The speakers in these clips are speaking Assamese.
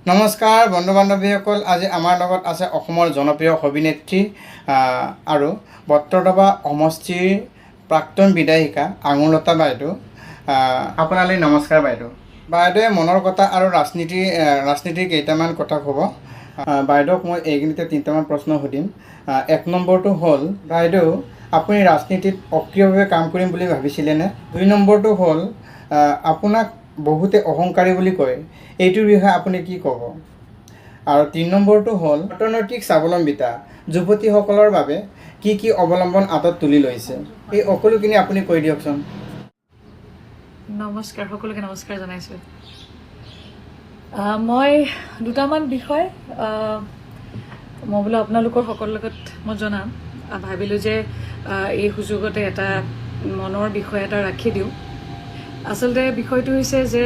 নমস্কাৰ বন্ধু বান্ধৱীসকল, আজি আমাৰ লগত আছে অসমৰ জনপ্ৰিয় অভিনেত্ৰী আৰু বত্ৰদবা সমষ্টিৰ প্ৰাক্তন বিধায়িকা আঙুৰলতা বাইদেউ। আপোনালৈ নমস্কাৰ বাইদেউ। বাইদেৱে মনৰ কথা আৰু ৰাজনীতিৰ কেইটামান কথা ক'ব। বাইদেউক মই এইখিনিতে তিনিটামান প্ৰশ্ন সুধিম। এক নম্বৰটো হ'ল, বাইদেউ আপুনি ৰাজনীতিত সক্ৰিয়ভাৱে কাম কৰিম বুলি ভাবিছিলেনে? 2 নম্বৰটো হ'ল, আপোনাক বহুতে অহংকাৰী বুলি কয়, এইটোৰ বিষয়ে আপুনি কি ক'ব? আৰু 3 নম্বৰটো হ'ল, অৰ্থনৈতিক স্বাৱলম্বিতা যুৱতীসকলৰ বাবে কি কি অৱলম্বন হাতত তুলি লৈছে, এই সকলোখিনি আপুনি কৈ দিয়কচোন। নমস্কাৰ, সকলোকে নমস্কাৰ জনাইছোঁ। মই দুটামান বিষয় মই বোলো আপোনালোকৰ সকলোৰ লগত মই জনাম। ভাবিলোঁ যে এই সুযোগতে এটা মনৰ বিষয় এটা ৰাখি দিওঁ। আচলতে বিষয়টো হৈছে যে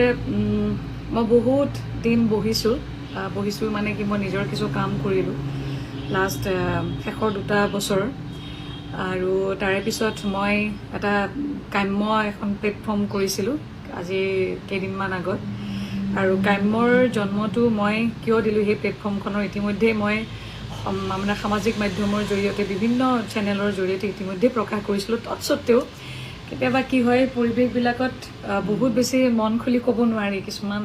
মই বহুত দিন বহিছোঁ মানে কি, মই নিজৰ কিছু কাম কৰিলোঁ লাষ্ট শেষৰ 2 বছৰ। আৰু তাৰে পিছত মই এটা কাম্য এখন প্লেটফৰ্ম কৰিছিলোঁ আজি কেইদিনমান আগত। আৰু কাম্যৰ জন্মটো মই কিয় দিলোঁ সেই প্লেটফৰ্মখনৰ, ইতিমধ্যেই মই মানে সামাজিক মাধ্যমৰ জৰিয়তে বিভিন্ন চেনেলৰ জৰিয়তে ইতিমধ্যে প্ৰকাশ কৰিছিলোঁ। তৎসত্বেও কেতিয়াবা কি হয়, পৰিৱেশবিলাকত বহুত বেছি মন খুলি ক'ব নোৱাৰি, কিছুমান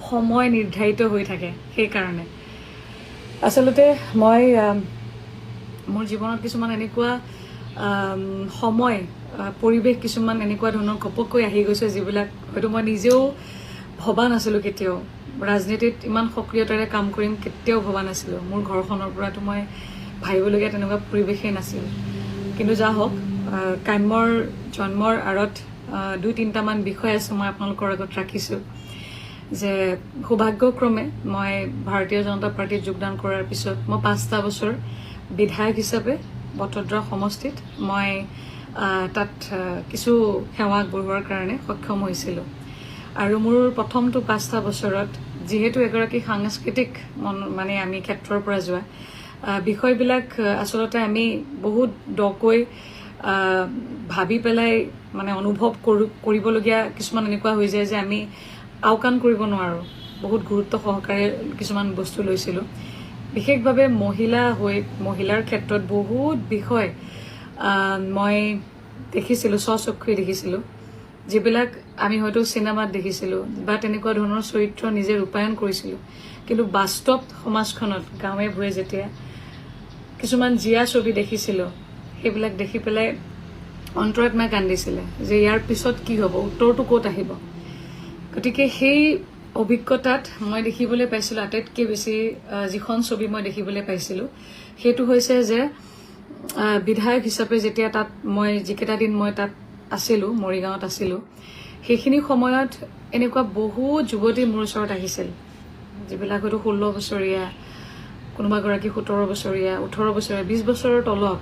সময় নিৰ্ধাৰিত হৈ থাকে। সেইকাৰণে আচলতে মই মোৰ জীৱনত কিছুমান এনেকুৱা সময় পৰিৱেশ কিছুমান এনেকুৱা ধৰণৰ ঘপককৈ আহি গৈছে, যিবিলাক হয়তো মই নিজেও ভবা নাছিলোঁ। কেতিয়াও ৰাজনীতিত ইমান সক্ৰিয়তাৰে কাম কৰিম কেতিয়াও ভবা নাছিলোঁ। মোৰ ঘৰখনৰ পৰাতো মই ভাবিবলগীয়া তেনেকুৱা পৰিৱেশেই নাছিল। কিন্তু যা হওক, কাম্যৰ জন্মৰ আঁৰত 2-3টামান বিষয় আছে, মই আপোনালোকৰ আগত ৰাখিছোঁ। যে সৌভাগ্যক্ৰমে মই ভাৰতীয় জনতা পাৰ্টীত যোগদান কৰাৰ পিছত মই 5টা বছৰ বিধায়ক হিচাপে বত্ৰদৰা সমষ্টিত মই তাত কিছু সেৱা আগবঢ়োৱাৰ কাৰণে সক্ষম হৈছিলোঁ। আৰু মোৰ প্ৰথমটো 5টা বছৰত যিহেতু এগৰাকী সাংস্কৃতিক মানে আমি ক্ষেত্ৰৰ পৰা যোৱা বিষয়বিলাক আচলতে আমি বহুত দকৈ ভাবি পেলাই মানে অনুভৱ কৰিবলগীয়া কিছুমান এনেকুৱা হৈ যায় যে আমি আওকাণ কৰিব নোৱাৰোঁ। বহুত গুৰুত্ব সহকাৰে কিছুমান বস্তু লৈছিলোঁ। বিশেষভাৱে মহিলাৰ ক্ষেত্ৰত বহুত বিষয় মই দেখিছিলোঁ, স্বচক্ষুৰে দেখিছিলোঁ, যিবিলাক আমি হয়তো চিনেমাত দেখিছিলোঁ বা তেনেকুৱা ধৰণৰ চৰিত্ৰ নিজে ৰূপায়ণ কৰিছিলোঁ। কিন্তু বাস্তৱ সমাজখনত গাঁৱে ভূঞে যেতিয়া কিছুমান জীয়া ছবি দেখিছিলোঁ, সেইবিলাক দেখি পেলাই অন্তৰাত্মাই কান্দিছিলে যে ইয়াৰ পিছত কি হ'ব, উত্তৰটো ক'ত আহিব। গতিকে সেই অভিজ্ঞতাত মই দেখিবলৈ পাইছিলোঁ, আটাইতকৈ বেছি যিখন ছবি মই দেখিবলৈ পাইছিলোঁ সেইটো হৈছে যে বিধায়ক হিচাপে যেতিয়া তাত মই যিকেইটা দিন মই তাত আছিলোঁ, মৰিগাঁৱত আছিলোঁ, সেইখিনি সময়ত এনেকুৱা বহু যুৱতী মোৰ ওচৰত আহিছিল, যিবিলাক হয়তো 16 বছৰীয়া, কোনোবাগৰাকী 17 বছৰীয়া, 18 বছৰীয়া, 20 বছৰৰ তলত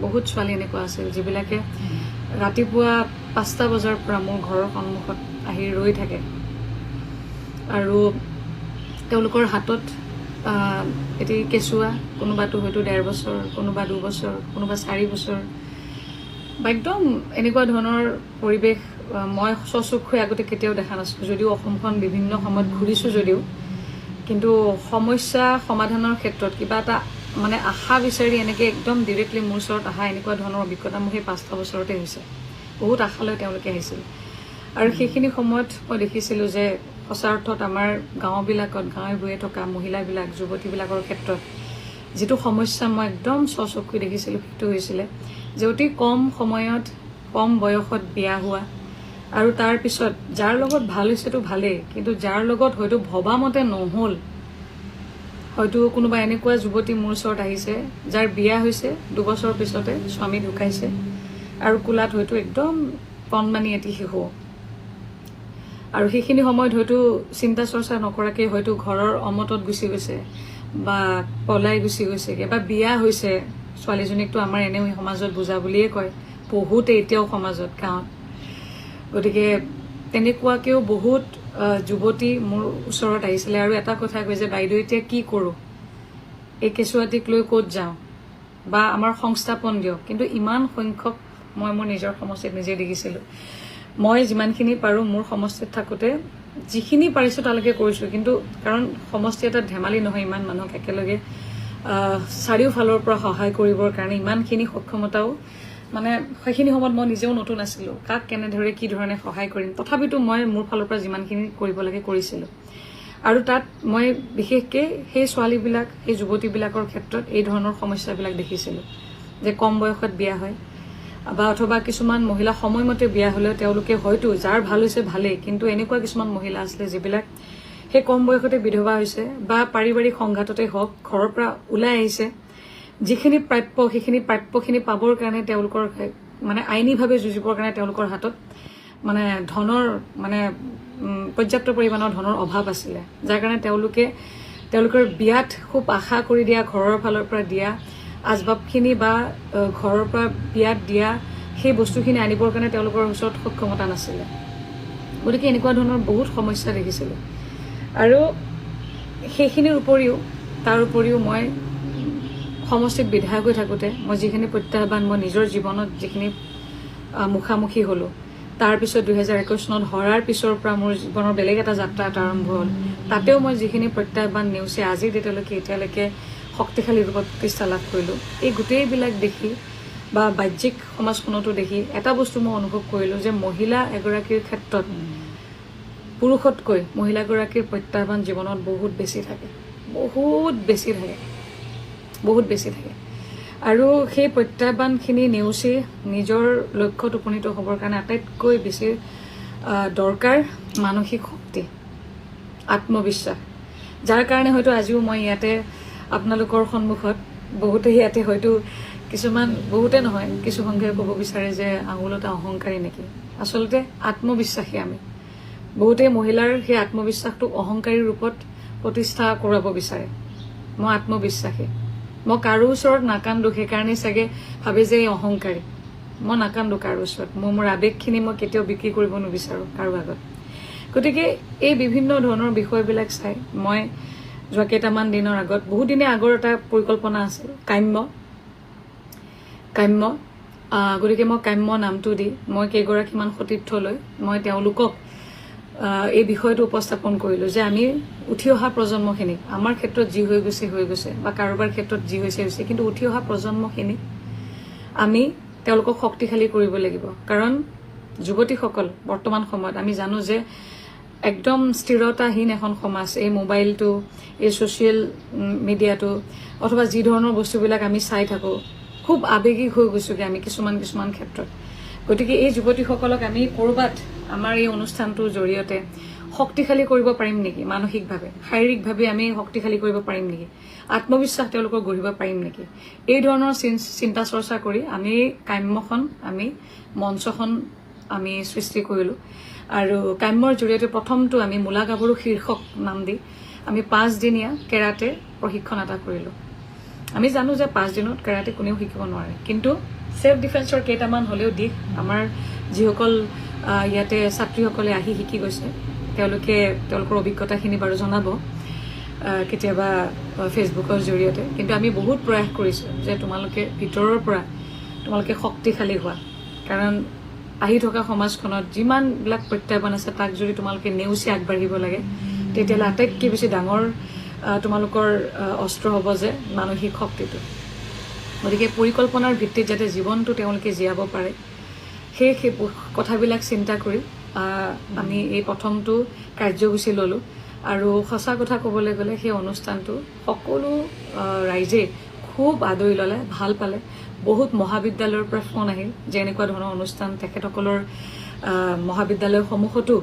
বহুত ছোৱালী এনেকুৱা আছিল, যিবিলাকে ৰাতিপুৱা 5টা বজাৰ পৰা মোৰ ঘৰৰ সন্মুখত আহি ৰৈ থাকে। আৰু তেওঁলোকৰ হাতত এটি কেঁচুৱা, কোনোবাটো হয়তো 1.5 বছৰ, কোনোবা 2 বছৰ, কোনোবা 4 বছৰ, বা একদম এনেকুৱা ধৰণৰ পৰিৱেশ মই স্বচক্ষুৰে আগতে কেতিয়াও দেখা নাছিলোঁ। যদিও অসমখন বিভিন্ন সময়ত ঘূৰিছোঁ যদিও, কিন্তু সমস্যা সমাধানৰ ক্ষেত্ৰত কিবা এটা মানে আশা বিচাৰি এনেকৈ একদম ডিৰেক্টলি মোৰ ওচৰত অহা এনেকুৱা ধৰণৰ অভিজ্ঞতা মোৰ সেই 5টা বছৰতে হৈছে। বহুত আশালৈ তেওঁলোকে আহিছিল। আৰু সেইখিনি সময়ত মই দেখিছিলোঁ যে সঁচা অৰ্থত আমাৰ গাঁওবিলাকত, গাঁৱে ভূঞে থকা মহিলাবিলাক, যুৱতীবিলাকৰ ক্ষেত্ৰত যিটো সমস্যা মই একদম স্বচক্ষুৰে দেখিছিলোঁ, সেইটো হৈছিলে যে অতি কম সময়ত, কম বয়সত বিয়া হোৱা, আৰু তাৰ পিছত যাৰ লগত ভাল হৈছেতো ভালেই, কিন্তু যাৰ লগত হয়তো ভবা মতে নহ'ল, হয়তো কোনোবা এনেকুৱা যুৱতী মোৰ ওচৰত আহিছে যাৰ বিয়া হৈছে 2 বছৰ পিছতে স্বামী ঢুকাইছে, আৰু কোলাত হয়তো একদম কণমানি এটি শিশু। আৰু সেইখিনি সময়ত হয়তো চিন্তা চৰ্চা নকৰাকৈ হয়তো ঘৰৰ অমতত গুচি গৈছে বা পলাই গুচি গৈছেগৈ, বা বিয়া হৈছে ছোৱালীজনীকতো আমাৰ এনেও সমাজত বুজা বুলিয়ে কয়, বহুতে এতিয়াও সমাজত, গাঁৱত। গতিকে তেনেকুৱাকৈও বহুত যুৱতী মোৰ ওচৰত আহিছিলে। আৰু এটা কথা কয় যে বাইদেউ এতিয়া কি কৰোঁ, এই কেঁচুৱাটিক লৈ ক'ত যাওঁ, বা আমাৰ সংস্থাপন দিয়ক। কিন্তু ইমান সংখ্যক মই মোৰ নিজৰ সমষ্টিত নিজে দেখিছিলোঁ। মই যিমানখিনি পাৰোঁ মোৰ সমষ্টিত থাকোঁতে যিখিনি পাৰিছোঁ তালৈকে কৰিছোঁ, কিন্তু কাৰণ সমষ্টি এটাত ধেমালি নহয়, ইমান মানুহক একেলগে চাৰিওফালৰ পৰা সহায় কৰিবৰ কাৰণে ইমানখিনি সক্ষমতাও মানে সেইখিনি সময়ত মই নিজেও নতুন আছিলোঁ, কাক কেনেদৰে কি ধৰণে সহায় কৰিম, তথাপিতো মই মোৰ ফালৰ পৰা যিমানখিনি কৰিব লাগে কৰিছিলোঁ। আৰু তাত মই বিশেষকৈ সেই ছোৱালীবিলাক, সেই যুৱতীবিলাকৰ ক্ষেত্ৰত এই ধৰণৰ সমস্যাবিলাক দেখিছিলোঁ, যে কম বয়সত বিয়া হয় বা অথবা কিছুমান মহিলা সময়মতে বিয়া হ'লেও তেওঁলোকে হয়তো যাৰ ভাল হৈছে ভালেই, কিন্তু এনেকুৱা কিছুমান মহিলা আছিলে যিবিলাক সেই কম বয়সতে বিধৱা হৈছে বা পাৰিবাৰিক সংঘাততে হওক ঘৰৰ পৰা ওলাই আহিছে, যিখিনি প্ৰাপ্য সেইখিনি প্ৰাপ্যখিনি পাবৰ কাৰণে তেওঁলোকৰ মানে আইনীভাৱে যুঁজিবৰ কাৰণে তেওঁলোকৰ হাতত মানে ধনৰ মানে পৰ্যাপ্ত পৰিমাণৰ ধনৰ অভাৱ আছিলে, যাৰ কাৰণে তেওঁলোকৰ বিয়াত খুব আশা কৰি দিয়া ঘৰৰ ফালৰ পৰা দিয়া আচবাবখিনি বা ঘৰৰ পৰা বিয়াত দিয়া সেই বস্তুখিনি আনিবৰ কাৰণে তেওঁলোকৰ ওচৰত সক্ষমতা নাছিলে। গতিকে এনেকুৱা ধৰণৰ বহুত সমস্যা দেখিছিলোঁ। আৰু সেইখিনিৰ উপৰিও তাৰ উপৰিও মই সমষ্টিত বিধায়ক হৈ থাকোঁতে মই যিখিনি প্ৰত্যাহ্বান মই নিজৰ জীৱনত যিখিনি মুখামুখি হ'লোঁ, তাৰপিছত 2021 চনত হৰাৰ পিছৰ পৰা মোৰ জীৱনৰ বেলেগ এটা যাত্ৰা এটা আৰম্ভ হ'ল। তাতেও মই যিখিনি প্ৰত্যাহ্বান নেওচি আজিৰ ডেটলৈকে এতিয়ালৈকে শক্তিশালী ৰূপত প্ৰতিষ্ঠা লাভ কৰিলোঁ, এই গোটেইবিলাক দেখি বা বাহ্যিক সমাজখনতো দেখি এটা বস্তু মই অনুভৱ কৰিলোঁ যে মহিলা এগৰাকীৰ ক্ষেত্ৰত পুৰুষতকৈ মহিলাগৰাকীৰ প্ৰত্যাহ্বান জীৱনত বহুত বেছি থাকে, বহুত বেছি থাকে। আৰু সেই প্ৰত্যাহ্বানখিনি নেওচি নিজৰ লক্ষ্যত উপনীত হ'বৰ কাৰণে আটাইতকৈ বেছি দৰকাৰ মানসিক শক্তি, আত্মবিশ্বাস, যাৰ কাৰণে হয়তো আজিও মই ইয়াতে আপোনালোকৰ সন্মুখত বহুতে ইয়াতে হয়তো বহুতে নহয় কিছু সংখ্যাই ক'ব বিচাৰে যে আঙুলতা অহংকাৰী নেকি। আচলতে আত্মবিশ্বাসী আমি। বহুতেই মহিলাৰ সেই আত্মবিশ্বাসটোক অহংকাৰী ৰূপত প্ৰতিষ্ঠা কৰাব বিচাৰে। মই আত্মবিশ্বাসী, মই কাৰো ওচৰত নাকান্দো, সেইকাৰণে চাগে ভাবে যে এই অহংকাৰী। মই নাকান্দো কাৰো ওচৰত, মোৰ আৱেগখিনি মই কেতিয়াও বিক্ৰী কৰিব নিবিচাৰোঁ কাৰো আগত। গতিকে এই বিভিন্ন ধৰণৰ বিষয়বিলাক চাই মই যোৱা কেইটামান দিনৰ আগত, বহুত দিনে আগৰ এটা পৰিকল্পনা আছিল কাম্য। গতিকে মই কাম্য নামটো দি মই কেইগৰাকীমান সতীৰ্থ লৈ মই তেওঁলোকক এই বিষয়টো উপস্থাপন কৰিলোঁ যে আমি উঠি অহা প্ৰজন্মখিনিক, আমাৰ ক্ষেত্ৰত যি হৈ গৈছে বা কাৰোবাৰ ক্ষেত্ৰত যি হৈছে, কিন্তু উঠি অহা প্ৰজন্মখিনিক আমি তেওঁলোকক শক্তিশালী কৰিব লাগিব। কাৰণ যুৱতীসকল বৰ্তমান সময়ত আমি জানো যে একদম স্থিৰতাহীন এখন সমাজ, এই মোবাইলটো, এই ছ'চিয়েল মিডিয়াটো অথবা যি ধৰণৰ বস্তুবিলাক আমি চাই থাকোঁ, খুব আৱেগিক হৈ গৈছোঁগৈ আমি কিছুমান ক্ষেত্ৰত। গতিকে এই যুৱতীসকলক আমি ক'ৰবাত আমাৰ এই অনুষ্ঠানটোৰ জৰিয়তে শক্তিশালী কৰিব পাৰিম নেকি, মানসিকভাৱে শাৰীৰিকভাৱে আমি শক্তিশালী কৰিব পাৰিম নেকি, আত্মবিশ্বাস তেওঁলোকক গঢ়িব পাৰিম নেকি, এই ধৰণৰ চিন্তা চৰ্চা কৰি আমি আমি মঞ্চখন আমি সৃষ্টি কৰিলোঁ। আৰু কাম্যৰ জৰিয়তে প্ৰথমটো আমি মূলা গাভৰু শীৰ্ষক নাম দি আমি 5 দিনীয়া কেৰাটে প্ৰশিক্ষণ এটা কৰিলোঁ। আমি জানো যে 5 দিনত কেৰাটে কোনেও শিকিব নোৱাৰে, কিন্তু সেল্ফ ডিফেন্সৰ কেইটামান হ'লেও দিশ আমাৰ যিসকল ইয়াতে ছাত্ৰীসকলে আহি শিকি গৈছে তেওঁলোকে তেওঁলোকৰ অভিজ্ঞতাখিনি বাৰু জনাব কেতিয়াবা ফেচবুকৰ জৰিয়তে। কিন্তু আমি বহুত প্ৰয়াস কৰিছোঁ যে তোমালোকে ভিতৰৰ পৰা তোমালোকে শক্তিশালী হোৱা, কাৰণ আহি থকা সমাজখনত যিমানবিলাক প্ৰত্যাহ্বান আছে তাক যদি তোমালোকে নেওচি আগবাঢ়িব লাগে, তেতিয়াহ'লে আটাইতকৈ বেছি ডাঙৰ তোমালোকৰ অস্ত্ৰ হ'ব যে মানসিক শক্তিটো। গতিকে পৰিকল্পনাৰ ভিত্তিত যাতে জীৱনটো তেওঁলোকে জীয়াব পাৰে, সেই কথাবিলাক চিন্তা কৰি আমি এই প্ৰথমটো কাৰ্যসূচী ল'লোঁ। আৰু সঁচা কথা ক'বলৈ গ'লে সেই অনুষ্ঠানটো সকলো ৰাইজেই খুব আদৰি ল'লে, ভাল পালে। বহুত মহাবিদ্যালয়ৰ পৰা ফোন আহিল যে এনেকুৱা ধৰণৰ অনুষ্ঠান তেখেতসকলৰ মহাবিদ্যালয়সমূহতো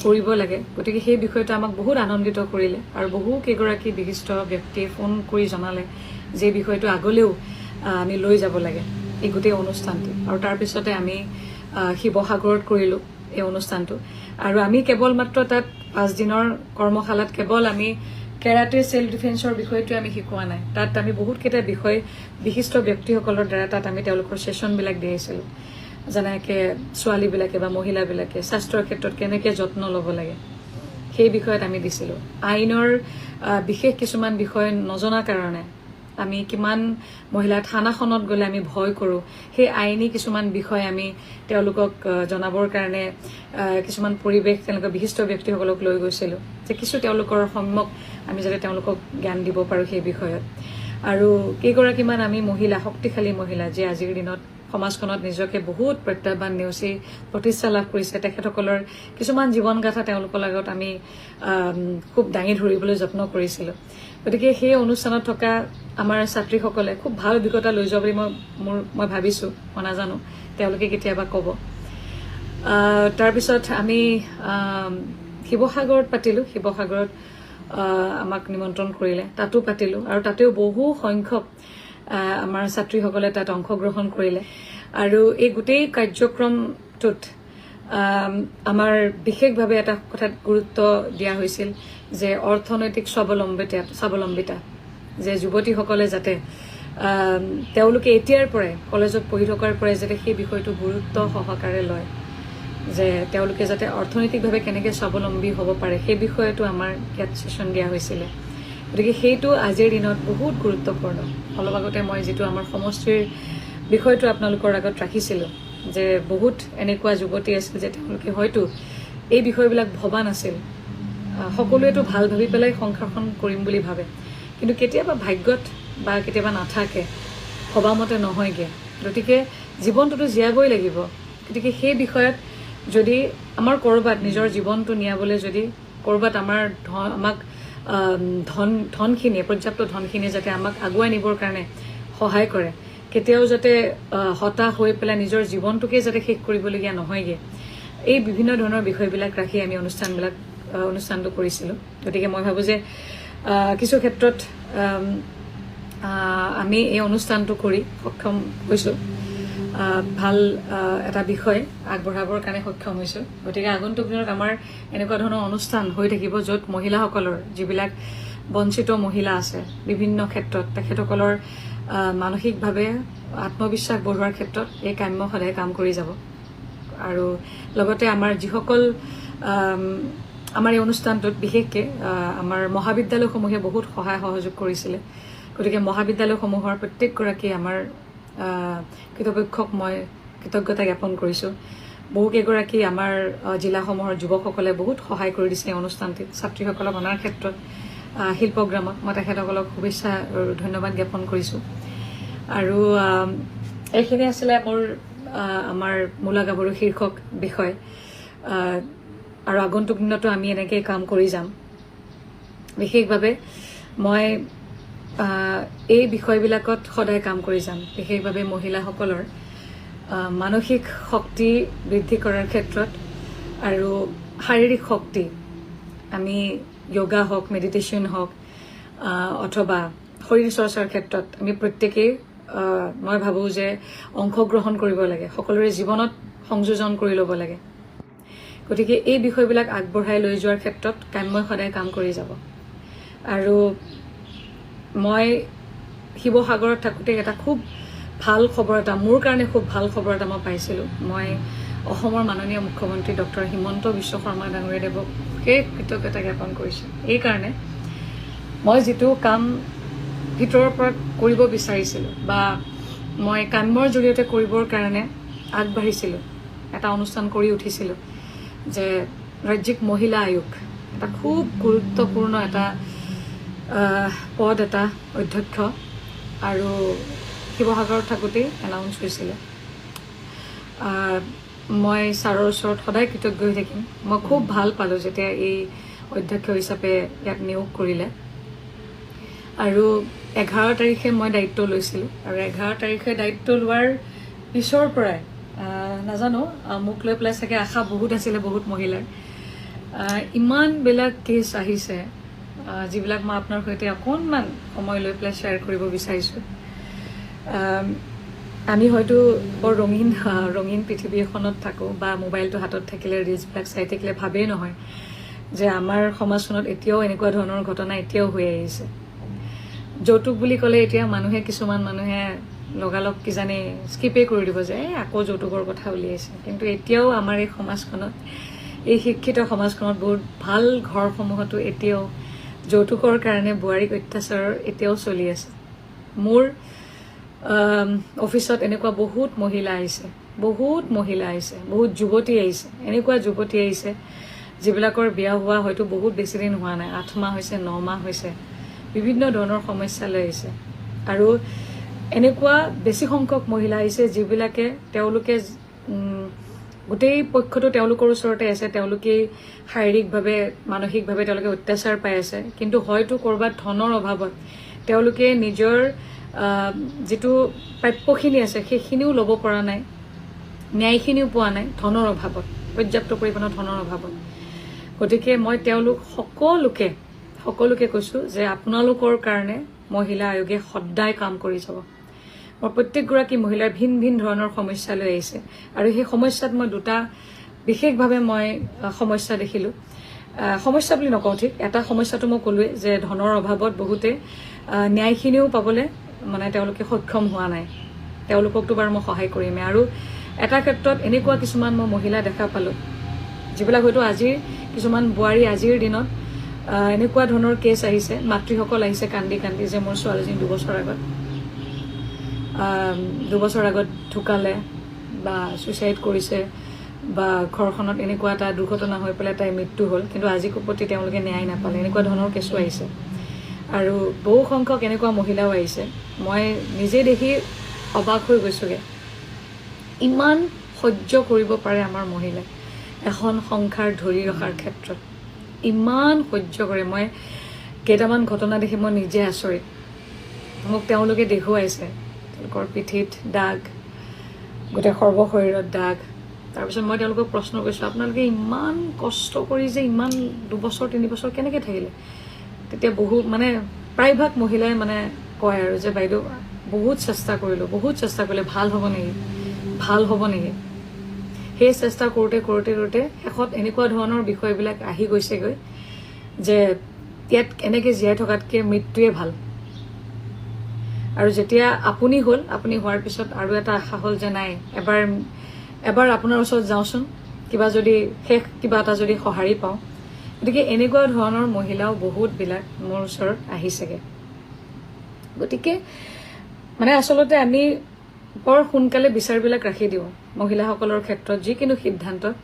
কৰিব লাগে। গতিকে সেই বিষয়টো আমাক বহুত আনন্দিত কৰিলে আৰু বহু কেইগৰাকী বিশিষ্ট ব্যক্তিয়ে ফোন কৰি জনালে যে বিষয়টো আগলৈও আমি লৈ যাব লাগে এই গোটেই অনুষ্ঠানটো। আৰু তাৰপিছতে আমি শিৱসাগৰত কৰিলোঁ এই অনুষ্ঠানটো। আৰু আমি কেৱল মাত্ৰ তাত 5 দিনৰ কৰ্মশালাত কেৱল আমি কেৰাটে সেল্ফ ডিফেন্সৰ বিষয়টোৱে আমি শিকোৱা নাই, তাত আমি বহুতকেইটা বিষয় বিশিষ্ট ব্যক্তিসকলৰ দ্বাৰা তাত আমি তেওঁলোকৰ ছেশ্যনবিলাক দিয়াইছিলোঁ। যেনেকৈ ছোৱালীবিলাকে বা মহিলাবিলাকে স্বাস্থ্যৰ ক্ষেত্ৰত কেনেকৈ যত্ন ল'ব লাগে সেই বিষয়ত আমি দিছিলোঁ। আইনৰ বিশেষ কিছুমান বিষয় নজনা কাৰণে আমি কিমান মহিলা থানাখনত গ'লে আমি ভয় কৰোঁ, সেই আইনী কিছুমান বিষয় আমি তেওঁলোকক জনাবৰ কাৰণে কিছুমান পৰিৱেশ তেওঁলোকৰ বিশিষ্ট ব্যক্তিসকলক লৈ গৈছিলোঁ, যে কিছু তেওঁলোকৰ সম্যক আমি যাতে তেওঁলোকক জ্ঞান দিব পাৰোঁ সেই বিষয়ত। আৰু কেইগৰাকীমান আমি মহিলা, শক্তিশালী মহিলা, যে আজিৰ দিনত সমাজখনত নিজকে বহুত প্ৰত্যাহ্বান নেওচি প্ৰতিষ্ঠা লাভ কৰিছে, তেখেতসকলৰ কিছুমান জীৱনগাথা তেওঁলোকৰ লগত আমি খুব দাঙি ধৰিবলৈ যত্ন কৰিছিলোঁ। গতিকে সেই অনুষ্ঠানত থকা আমাৰ ছাত্ৰীসকলে খুব ভাল অভিজ্ঞতা লৈ যোৱা বুলি মই ভাবিছোঁ, মই নাজানো তেওঁলোকে কেতিয়াবা ক'ব। তাৰপিছত আমি শিৱসাগৰত পাতিলোঁ, শিৱসাগৰত আমাক নিমন্ত্ৰণ কৰিলে, তাতো পাতিলোঁ, আৰু তাতেও বহু সংখ্যক আমাৰ ছাত্ৰীসকলে তাত অংশগ্ৰহণ কৰিলে। আৰু এই গোটেই কাৰ্যক্ৰমটোত আমাৰ বিশেষভাৱে এটা কথাত গুৰুত্ব দিয়া হৈছিল, যে অৰ্থনৈতিক স্বাৱলম্বিতা, যে যুৱতীসকলে যাতে তেওঁলোকে এতিয়াৰ পৰাই কলেজত পঢ়ি থকাৰ পৰাই যাতে সেই বিষয়টো গুৰুত্ব সহকাৰে লয়, যে তেওঁলোকে যাতে অৰ্থনৈতিকভাৱে কেনেকৈ স্বাৱলম্বী হ'ব পাৰে, সেই বিষয়টো আমাৰ ইয়াত ছেশ্যন দিয়া হৈছিলে। গতিকে সেইটো আজিৰ দিনত বহুত গুৰুত্বপূৰ্ণ। অলপ আগতে মই যিটো আমাৰ সমষ্টিৰ বিষয়টো আপোনালোকৰ আগত ৰাখিছিলোঁ, যে বহুত এনেকুৱা যুৱতী আছিল যে তেওঁলোকে হয়তো এই বিষয়বিলাক ভবা নাছিল, সকলোৱেতো ভাল ভাবি পেলাই সংসাৰখন কৰিম বুলি ভাবে, কিন্তু কেতিয়াবা ভাগ্যত বা কেতিয়াবা নাথাকে, ভবামতে নহয়গৈ। গতিকে জীৱনটোতো জীয়াবই লাগিব। গতিকে সেই বিষয়ত যদি আমাৰ ক'ৰবাত নিজৰ জীৱনটো নিয়াবলৈ যদি ক'ৰবাত আমাক ধনখিনিয়ে, পৰ্যাপ্ত ধনখিনিয়ে যাতে আমাক আগুৱাই নিবৰ কাৰণে সহায় কৰে, কেতিয়াও যাতে হতাশ হৈ পেলাই নিজৰ জীৱনটোকে যাতে শেষ কৰিবলগীয়া নহয়গৈ, এই বিভিন্ন ধৰণৰ বিষয়বিলাক ৰাখি আমি অনুষ্ঠানটো কৰিছিলোঁ। গতিকে মই ভাবোঁ যে কিছু ক্ষেত্ৰত আমি এই অনুষ্ঠানটো কৰি সক্ষম হৈছোঁ, ভাল এটা বিষয় আগবঢ়াবৰ কাৰণে সক্ষম হৈছোঁ। গতিকে আগন্তুক দিনত আমাৰ এনেকুৱা ধৰণৰ অনুষ্ঠান হৈ থাকিব, য'ত মহিলাসকলৰ, যিবিলাক বঞ্চিত মহিলা আছে বিভিন্ন ক্ষেত্ৰত, তেখেতসকলৰ মানসিকভাৱে আত্মবিশ্বাস বঢ়োৱাৰ ক্ষেত্ৰত এই কাম্য সদায় কাম কৰি যাব। আৰু লগতে আমাৰ যিসকল আমাৰ এই অনুষ্ঠানটোত বিশেষকৈ আমাৰ মহাবিদ্যালয়সমূহে বহুত সহায় সহযোগ কৰিছিলে। গতিকে মহাবিদ্যালয়সমূহৰ প্ৰত্যেকগৰাকী আমাৰ কৃতপক্ষক মই কৃতজ্ঞতা জ্ঞাপন কৰিছোঁ। বহুকেইগৰাকী আমাৰ জিলাসমূহৰ যুৱকসকলে বহুত সহায় কৰি দিছে এই অনুষ্ঠানটিত, ছাত্ৰীসকলক অনাৰ ক্ষেত্ৰত, শিল্পগ্ৰামত মই তেখেতসকলক শুভেচ্ছা আৰু ধন্যবাদ জ্ঞাপন কৰিছোঁ। আৰু এইখিনি আছিলে আমাৰ মূলা গাভৰু শীৰ্ষক বিষয়। আৰু আগন্তুক দিনতো আমি এনেকৈ কাম কৰি যাম। বিশেষভাৱে মই এই বিষয়বিলাকত সদায় কাম কৰি যাম, বিশেষভাৱে মহিলাসকলৰ মানসিক শক্তি বৃদ্ধি কৰাৰ ক্ষেত্ৰত আৰু শাৰীৰিক শক্তি, আমি য়োগা হওক, মেডিটেশ্যন হওক, অথবা শৰীৰ চৰ্চাৰ ক্ষেত্ৰত আমি প্ৰত্যেকেই মই ভাবোঁ যে অংশগ্ৰহণ কৰিব লাগে, সকলোৰে জীৱনত সংযোজন কৰি ল'ব লাগে। গতিকে এই বিষয়বিলাক আগবঢ়াই লৈ যোৱাৰ ক্ষেত্ৰত কাম্যই সদায় কাম কৰি যাব। আৰু মই শিৱসাগৰত থাকোঁতে এটা খুব ভাল খবৰ এটা, মোৰ কাৰণে খুব ভাল খবৰ এটা মই পাইছিলোঁ। মই অসমৰ মাননীয় মুখ্যমন্ত্ৰী ডক্টৰ হিমন্ত বিশ্ব শৰ্মা ডাঙৰীয়াদেৱক সেই কৃতজ্ঞতা জ্ঞাপন কৰিছোঁ। এইকাৰণে মই যিটো কাম ভিতৰৰ পৰা কৰিব বিচাৰিছিলোঁ বা মই কামৰ জৰিয়তে কৰিবৰ কাৰণে আগবাঢ়িছিলোঁ, এটা অনুষ্ঠান কৰি উঠিছিলোঁ, যে ৰাজ্যিক মহিলা আয়োগ, এটা খুব গুৰুত্বপূৰ্ণ এটা পদ, এটা অধ্যক্ষ, আৰু শিৱসাগৰত থাকোঁতেই এনাউন্স হৈছিলে। মই ছাৰৰ ওচৰত সদায় কৃতজ্ঞ হৈ থাকিম। মই খুব ভাল পালোঁ যেতিয়া এই অধ্যক্ষ হিচাপে ইয়াত নিয়োগ কৰিলে। আৰু 11 তাৰিখে মই দায়িত্ব লৈছিলোঁ, আৰু 11 তাৰিখে দায়িত্ব লোৱাৰ পিছৰ পৰাই নাজানো, মোক লৈ পেলাই চাগে আশা বহুত আছিলে বহুত মহিলাৰ। ইমানবিলাক কেছ আহিছে, যিবিলাক মই আপোনাৰ সৈতে অকণমান সময় লৈ পেলাই শ্বেয়াৰ কৰিব বিচাৰিছোঁ। আমি হয়তো বৰ ৰঙীন পৃথিৱী এখনত থাকোঁ, বা মোবাইলটো হাতত থাকিলে ৰিলছবিলাক চাই থাকিলে ভাবেই নহয় যে আমাৰ সমাজখনত এতিয়াও এনেকুৱা ধৰণৰ ঘটনা এতিয়াও হৈ আহিছে। যৌতুক বুলি ক'লে এতিয়া কিছুমান মানুহে লগালগ কিজানি স্কিপেই কৰি দিব, যে আকৌ যৌতুকৰ কথা উলিয়াইছে। কিন্তু এতিয়াও আমাৰ এই সমাজখনত, এই শিক্ষিত সমাজখনত, বহুত ভাল ঘৰসমূহতো এতিয়াও যৌতুকৰ কাৰণে বোৱাৰীক অত্যাচাৰৰ এতিয়াও চলি আছে। মোৰ অফিচত এনেকুৱা বহুত মহিলা আহিছে, বহুত যুৱতী আহিছে, এনেকুৱা যুৱতী আহিছে যিবিলাকৰ বিয়া হোৱা হয়তো বহুত বেছি দিন হোৱা নাই, 8 মাহ হৈছে, 9 মাহ হৈছে, বিভিন্ন ধৰণৰ সমস্যা লৈ আহিছে। আৰু এনেকুৱা বেছি সংখ্যক মহিলা আহিছে যিবিলাকে তেওঁলোকে গোটেই পক্ষটো তেওঁলোকৰ ওচৰতে আছে, তেওঁলোকেই শাৰীৰিকভাৱে মানসিকভাৱে তেওঁলোকে অত্যাচাৰ পাই আছে, কিন্তু হয়তো ক'ৰবাত ধনৰ অভাৱত তেওঁলোকে নিজৰ যিটো প্ৰাপ্যখিনি আছে সেইখিনিও ল'ব পৰা নাই, ন্যায়খিনিও পোৱা নাই ধনৰ অভাৱত, পৰ্যাপ্ত পৰিমাণৰ ধনৰ অভাৱত। গতিকে মই তেওঁলোক সকলোকে কৈছোঁ যে আপোনালোকৰ কাৰণে মহিলা আয়োগে সদায় কাম কৰি যাব। মই প্ৰত্যেকগৰাকী মহিলাৰ ভিন ভিন ধৰণৰ সমস্যা লৈ আহিছে, আৰু সেই সমস্যাত মই দুটা বিশেষভাৱে মই সমস্যা দেখিলোঁ। সমস্যা বুলি নকওঁ, ঠিক এটা সমস্যাটো মই ক'লোৱেই যে ধনৰ অভাৱত বহুতে ন্যায়খিনিও পাবলৈ মানে তেওঁলোকে সক্ষম হোৱা নাই। তেওঁলোককতো বাৰু মই সহায় কৰিমেই। আৰু এটা ক্ষেত্ৰত এনেকুৱা কিছুমান মই মহিলা দেখা পালোঁ যিবিলাক হয়তো আজিৰ কিছুমান বোৱাৰী আজিৰ দিনত এনেকুৱা ধৰণৰ কেছ আহিছে, মাতৃসকল আহিছে কান্দি কান্দি যে মোৰ ছোৱালীজনী 2 বছৰ আগত ঢুকালে বা ছুইচাইড কৰিছে, বা ঘৰখনত এনেকুৱা এটা দুৰ্ঘটনা হৈ পেলাই তাইৰ মৃত্যু হ'ল, কিন্তু আজি প্ৰতি তেওঁলোকে ন্যায় নাপালে, এনেকুৱা ধৰণৰ কেছো আহিছে। আৰু বহু সংখ্যক এনেকুৱা মহিলাও আহিছে, মই নিজে দেখি অবাক হৈ গৈছোঁগৈ। ইমান সহ্য কৰিব পাৰে আমাৰ মহিলাই এখন সংসাৰ ধৰি ৰখাৰ ক্ষেত্ৰত, ইমান সহ্য কৰে। মই কেইটামান ঘটনা দেখি মই নিজে আচৰিত। মোক তেওঁলোকে দেখুৱাইছে তেওঁলোকৰ পিঠিত দাগ, গোটেই সৰ্বশৰীৰত দাগ। তাৰপিছত মই তেওঁলোকক প্ৰশ্ন কৰিছোঁ, আপোনালোকে ইমান কষ্ট কৰি যে ইমান 2 বছৰ 3 বছৰ কেনেকৈ থাকিলে? তেতিয়া প্ৰায়ভাগ মহিলাই কয় আৰু যে বাইদেউ বহুত চেষ্টা কৰিলোঁ, ভাল হ'ব নেকি? সেই চেষ্টা কৰোঁতে শেষত এনেকুৱা ধৰণৰ বিষয়বিলাক আহি গৈছেগৈ যে ইয়াত এনেকৈ জীয়াই থকাতকৈ মৃত্যুৱে ভাল। আৰু যেতিয়া আপুনি হোৱাৰ পিছত আৰু এটা আশা হ'ল যে নাই, এবাৰ আপোনাৰ ওচৰত যাওঁচোন, কিবা এটা যদি সঁহাৰি পাওঁ। গতিকে এনেকুৱা ধৰণৰ মহিলাও বহুতবিলাক মোৰ ওচৰত আহিছেগৈ। গতিকে আচলতে আমি বৰ সোনকালে বিচাৰবিলাক ৰাখি দিওঁ মহিলাসকলৰ ক্ষেত্ৰত যিকোনো সিদ্ধান্তত।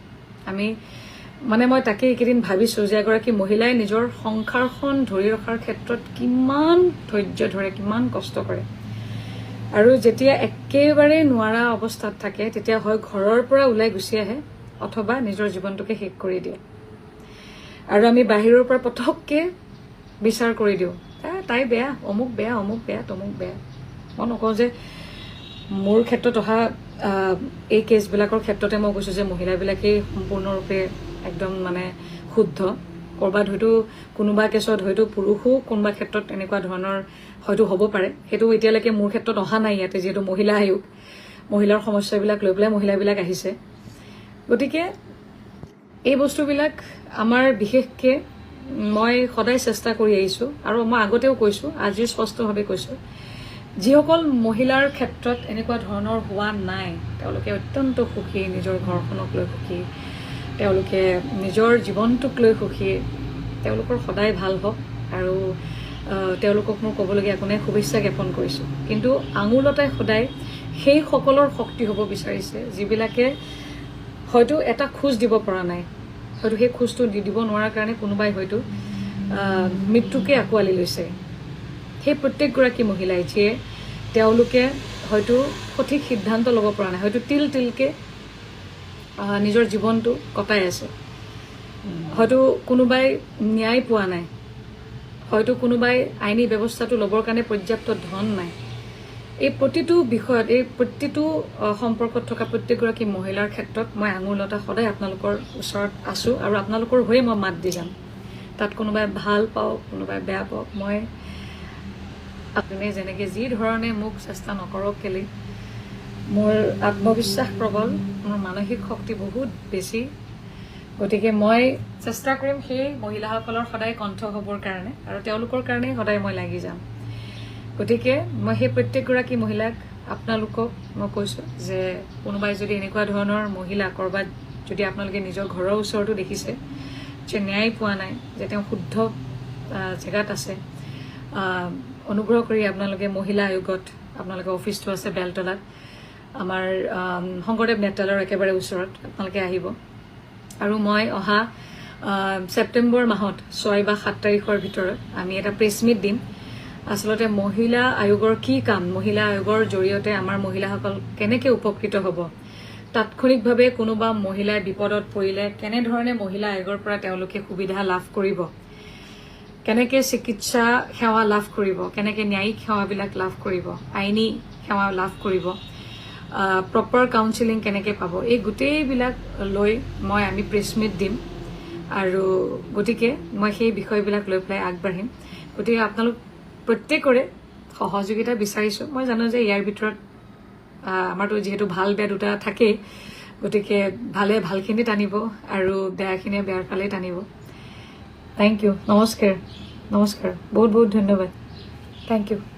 মই তাকে এইকেইদিন ভাবিছোঁ যে এগৰাকী মহিলাই নিজৰ সংসাৰখন ধৰি ৰখাৰ ক্ষেত্ৰত কিমান ধৈৰ্য ধৰে, কিমান কষ্ট কৰে। আৰু যেতিয়া একেবাৰে নোৱাৰা অৱস্থাত থাকে তেতিয়া হয় ঘৰৰ পৰা ওলাই গুচি আহে অথবা নিজৰ জীৱনটোকে শেষ কৰি দিয়ে। আৰু আমি বাহিৰৰ পৰা পটককৈ বিচাৰ কৰি দিওঁ, তাই বেয়া, অমুক বেয়া, তমুক বেয়া। মই নকওঁ যে মোৰ ক্ষেত্ৰত অহা এই কেছবিলাকৰ ক্ষেত্ৰতে মই কৈছোঁ যে মহিলাবিলাকেই সম্পূৰ্ণৰূপে একদম শুদ্ধ। ক'ৰবাত হয়তো কোনোবা কেছত হয়তো পুৰুষো কোনোবা ক্ষেত্ৰত এনেকুৱা ধৰণৰ হয়তো হ'ব পাৰে, সেইটো এতিয়ালৈকে মোৰ ক্ষেত্ৰত অহা নাই ইয়াতে, যিহেতু মহিলা আয়োগ, মহিলাৰ সমস্যাবিলাক লৈ পেলাই মহিলাবিলাক আহিছে। গতিকে এই বস্তুবিলাক আমাৰ বিশেষকৈ মই সদায় চেষ্টা কৰি আহিছোঁ, আৰু মই আগতেও কৈছোঁ, আজিও স্পষ্টভাৱে কৈছোঁ, যিসকল মহিলাৰ ক্ষেত্ৰত এনেকুৱা ধৰণৰ হোৱা নাই, তেওঁলোকে অত্যন্ত সুখী, নিজৰ ঘৰখনক লৈ সুখী, তেওঁলোকে নিজৰ জীৱনটোক লৈ সুখী, তেওঁলোকৰ সদায় ভাল হওক। আৰু তেওঁলোকক মোৰ ক'বলগীয়া একো নাই, শুভেচ্ছা জ্ঞাপন কৰিছোঁ। কিন্তু আঙুলতাই সদায় সেইসকলৰ শক্তি হ'ব বিচাৰিছে যিবিলাকে হয়তো এটা খোজ দিব পৰা নাই, হয়তো সেই খোজটো দিব নোৱাৰাৰ কাৰণে কোনোবাই হয়তো মৃত্যুকে আঁকোৱালি লৈছে। সেই প্ৰত্যেকগৰাকী মহিলাই যিয়ে তেওঁলোকে হয়তো সঠিক সিদ্ধান্ত ল'ব পৰা নাই, হয়তো তিলকৈ নিজৰ জীৱনটো কটাই আছে, হয়তো কোনোবাই ন্যায় পোৱা নাই, হয়তো কোনোবাই আইনী ব্যৱস্থাটো ল'বৰ কাৰণে পৰ্যাপ্ত ধন নাই। এই প্ৰতিটো বিষয়ত, এই প্ৰতিটো সম্পৰ্কত থকা প্ৰত্যেকগৰাকী মহিলাৰ ক্ষেত্ৰত মই আঙুলতা সদায় আপোনালোকৰ ওচৰত আছোঁ, আৰু আপোনালোকৰ হৈয়ে মই মাত দি যাম। তাত কোনোবাই ভাল পাওক, কোনোবাই বেয়া পাওক, আপুনি যেনেকৈ যি ধৰণে মোক চেষ্টা নকৰক কেলৈ, মোৰ আত্মবিশ্বাস প্ৰবল, মোৰ মানসিক শক্তি বহুত বেছি। গতিকে মই চেষ্টা কৰিম সেই মহিলাসকলৰ সদায় কণ্ঠ হ'বৰ কাৰণে, আৰু তেওঁলোকৰ কাৰণেই সদায় মই লাগি যাম। গতিকে মই সেই প্ৰত্যেকগৰাকী মহিলাক, আপোনালোকক মই কৈছোঁ যে কোনোবাই যদি এনেকুৱা ধৰণৰ মহিলা ক'ৰবাত যদি আপোনালোকে নিজৰ ঘৰৰ ওচৰতো দেখিছে যে ন্যায় পোৱা নাই, যে তেওঁ শুদ্ধ জেগাত আছে, অনুগ্ৰহ কৰি আপোনালোকে মহিলা আয়োগত আপোনালোকৰ অফিচটো আছে বেলতলাত আমাৰ শংকৰদেৱ নেতালৰ একেবাৰে ওচৰত আপোনালোকে আহিব আৰু মই অহা ছেপ্টেম্বৰ মাহত 6 বা 7 তাৰিখৰ ভিতৰত আমি এটা প্ৰেছ মিট দিম আচলতে মহিলা আয়োগৰ কি কাম মহিলা আয়োগৰ জৰিয়তে আমাৰ মহিলাসকল কেনেকৈ উপকৃত হ'ব তাৎক্ষণিকভাৱে কোনোবা মহিলাই বিপদত পৰিলে কেনেধৰণে মহিলা আয়োগৰ পৰা তেওঁলোকে সুবিধা লাভ কৰিব কেনেকৈ চিকিৎসা সেৱা লাভ কৰিব কেনেকৈ ন্যায়িক সেৱাবিলাক লাভ কৰিব আইনী সেৱা লাভ কৰিব প্ৰপাৰ কাউন্সেলিং কেনেকৈ পাব এই গোটেইবিলাক লৈ আমি প্ৰেছ মিট দিম আৰু গতিকে মই সেই বিষয়বিলাক লৈ পেলাই আগবাঢ়িম গতিকে আপোনালোক প্ৰত্যেকৰে সহযোগিতা বিচাৰিছোঁ মই জানো যে ইয়াৰ ভিতৰত আমাৰতো যিহেতু ভাল বেয়া দুটা থাকেই গতিকে ভালে ভালখিনি টানিব আৰু বেয়াখিনিয়ে বেয়াৰ ফালে টানিব থ্যাংক ইউ নমস্কাৰ বহুত বহুত ধন্যবাদ থ্যাংক ইউ